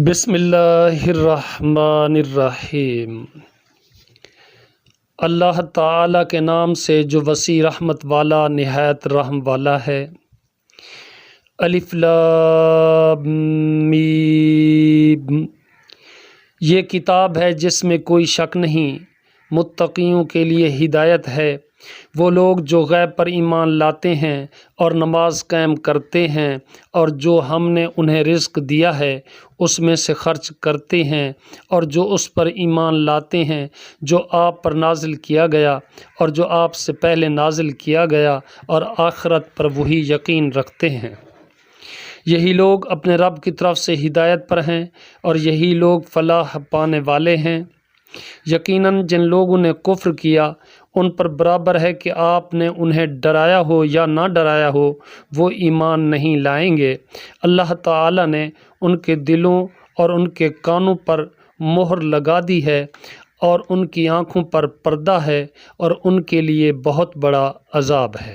بسم اللہ الرحمن الرحیم۔ اللہ تعالیٰ کے نام سے جو وسیع رحمت والا نہایت رحم والا ہے۔ الف لام میم۔ یہ کتاب ہے جس میں کوئی شک نہیں، متقیوں کے لیے ہدایت ہے۔ وہ لوگ جو غیب پر ایمان لاتے ہیں اور نماز قائم کرتے ہیں اور جو ہم نے انہیں رزق دیا ہے اس میں سے خرچ کرتے ہیں، اور جو اس پر ایمان لاتے ہیں جو آپ پر نازل کیا گیا اور جو آپ سے پہلے نازل کیا گیا، اور آخرت پر وہی یقین رکھتے ہیں۔ یہی لوگ اپنے رب کی طرف سے ہدایت پر ہیں اور یہی لوگ فلاح پانے والے ہیں۔ یقیناً جن لوگوں نے کفر کیا ان پر برابر ہے کہ آپ نے انہیں ڈرایا ہو یا نہ ڈرایا ہو، وہ ایمان نہیں لائیں گے۔ اللہ تعالیٰ نے ان کے دلوں اور ان کے کانوں پر مہر لگا دی ہے اور ان کی آنکھوں پر پردہ ہے، اور ان کے لیے بہت بڑا عذاب ہے۔